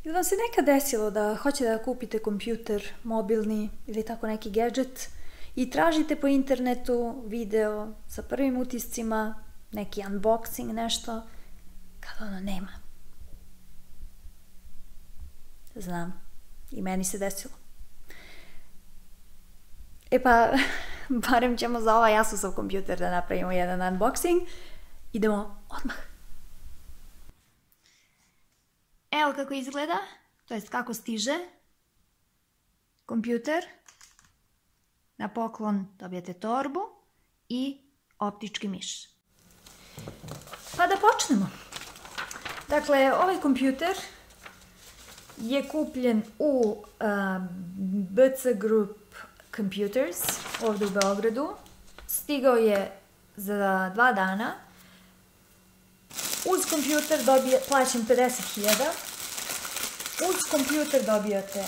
Ili vam se nekad desilo da hoćete da kupite kompjuter, mobilni ili tako neki gadget i tražite po internetu video sa prvim utiscima, neki unboxing, nešto, kad ono nema? Znam, i meni se desilo. E pa, barem ćemo za ovaj Asusov kompjuter da napravimo jedan unboxing. Idemo odmah. Evo kako izgleda, to jest kako stiže kompjuter. Na poklon dobijete torbu i optički miš. Pa da počnemo. Dakle, ovaj kompjuter je kupljen u BC Group Computers ovdje u Beogradu. Stigao je za 2 dana. Uz kompjuter plaćam 50.000. Uz kompjuter dobijate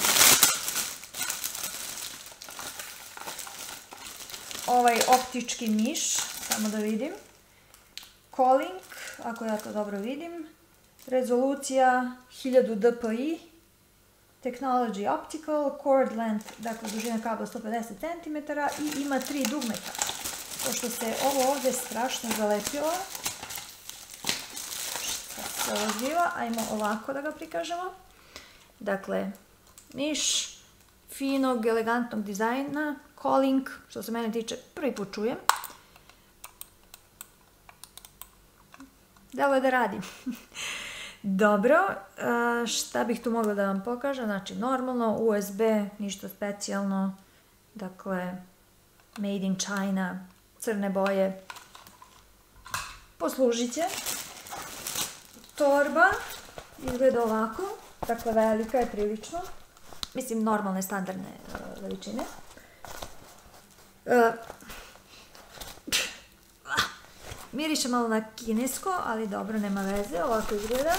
ovaj optički miš, samo da vidim. Calling, ako ja to dobro vidim. Rezolucija 1000 dpi. Technology Optical, cord length, dakle dužina kabla 150 cm i ima 3 dugmeta. Pošto se ovo ovdje strašno zalepilo, što se ovo zbiva, ajmo ovako da ga prikažemo. Dakle, miš finog, elegantnog dizajna, calling, što se mene tiče, prvi put čujem. Delo je da radim. Dobro, šta bih tu mogla da vam pokažem? Znači, normalno, USB, ništa specijalno, dakle, made in China, crne boje, poslužit će. Torba izgleda ovako, dakle, velika je prilično, mislim, normalne, standardne veličine. Miriše malo na kinesko, ali dobro, nema veze, ovako izgleda.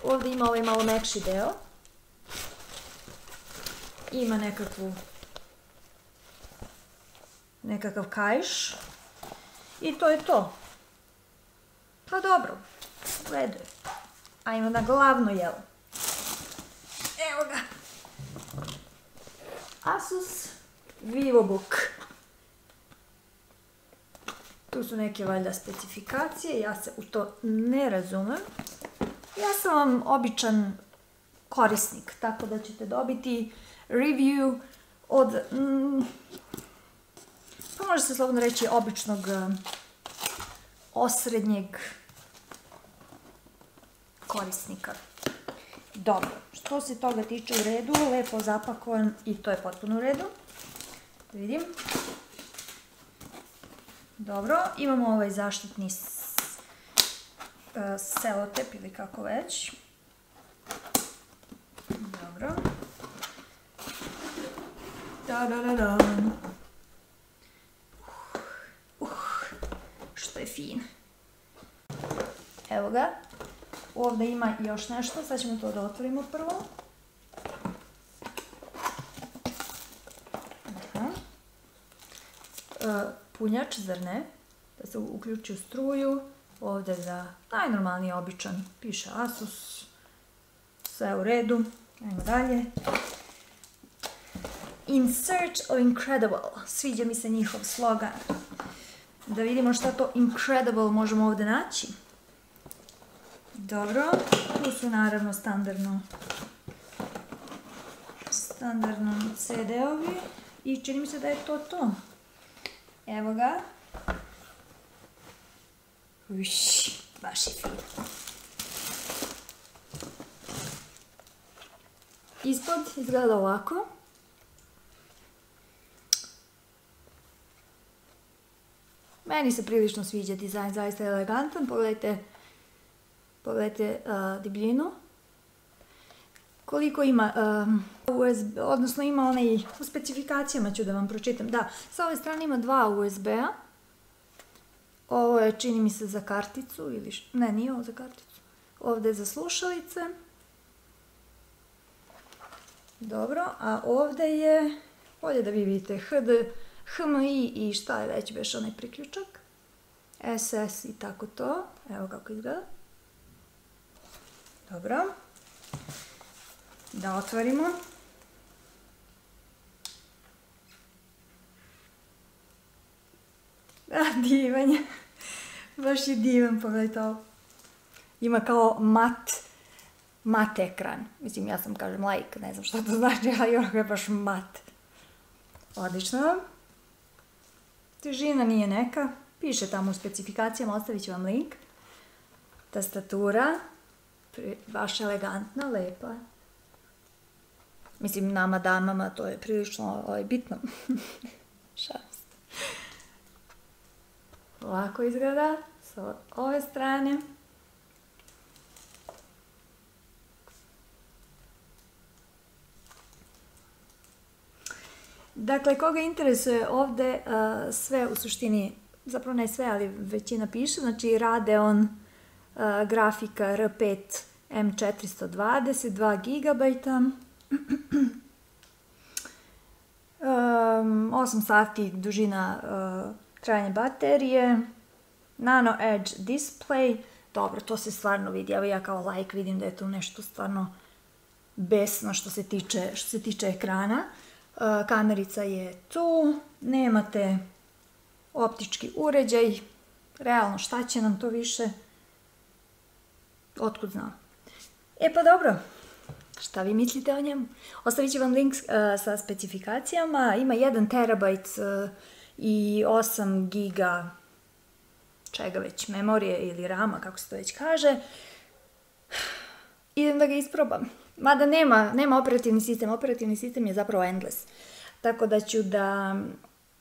Ovdje ima ovaj malo mekši deo. Ima nekakav kaiš. I to je to. Pa dobro, u redu je. Ajmo na glavno jelo. Evo ga. Asus VivoBook. Tu su neke valjda specifikacije, ja se u to ne razumem. Ja sam vam običan korisnik, tako da ćete dobiti review od, pa može se slobodno reći, običnog osrednjeg korisnika. Dobro, što se toga tiče, u redu, lepo zapakovan i to je potpuno u redu. Da vidim. Dobro, imamo ovaj zaštitni selotep ili kako već. Dobro. Što je fin. Evo ga. Ovdje ima još nešto, sad ćemo to da otvorimo prvo. Punjač, zar ne? Da se uključi u struju. Ovdje za najnormalniji običan piše Asus. Sve u redu. Ajmo dalje. In search of incredible. Sviđa mi se njihov slogan. Da vidimo šta to incredible možemo ovdje naći. Dobro. Tu su naravno standardno CD-ovi. I čini mi se da je to to. Evo ga. Baš je fin. Ispod izgleda ovako. Meni se prilično sviđa dizajn, zaista je elegantan. Pogledajte debljinu. Koliko ima USB, odnosno ima onaj, u specifikacijama ću da vam pročitam. Da, sa ove strane ima 2 USB-a. Ovo je, čini mi se, za karticu ili, ne, nije ovo za karticu. Ovdje je za slušalice. Dobro, a ovdje je, bolje da vi vidite, HMI i šta je već beš onaj priključak. SS i tako to. Evo kako izgleda. Dobro. Da otvorimo. Divan je. Baš je divan, pogledajte ovo. Ima kao mat ekran. Mislim, ja sam kažem like, ne znam šta to znači, ali ono je baš mat. Odlično. Težina nije neka. Piše tamo u specifikacijama, ostavit ću vam link. Tastatura. Baš elegantna, lepa. Mislim, nama damama to je prilično bitno. Šalim se. Ovako izgleda sa ove strane. Dakle, koga interesuje ovde sve u suštini, zapravo ne sve, ali većina piše, znači Radeon grafika R5 M420, 2 GB, 8 sati dužina trajanja baterije, Nano Edge display, dobro, to se stvarno vidi, evo ja kao like vidim da je tu nešto stvarno besno što se tiče ekrana. Kamerica je tu, nemate optički uređaj, realno šta će nam to više, otkud znam. E pa dobro, šta vi mislite o njemu? Ostavit ću vam link sa specifikacijama, ima 1 terabajt i 8 giga čega već, memorije ili rama, kako se to već kaže. Idem da ga isprobam. Mada nema operativni sistem je zapravo endless. Tako da ću da,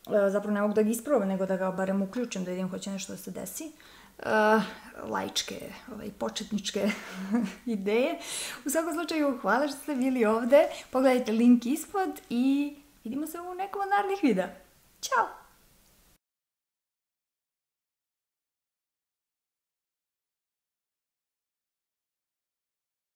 zapravo ne mogu da ga isprobam, nego da ga barem uključim, da vidim hoće nešto da se desi. Laičke, početničke ideje. U svakom slučaju, hvala što ste bili ovde. Pogledajte link ispod i vidimo se u nekom od narednih videa. Ćao!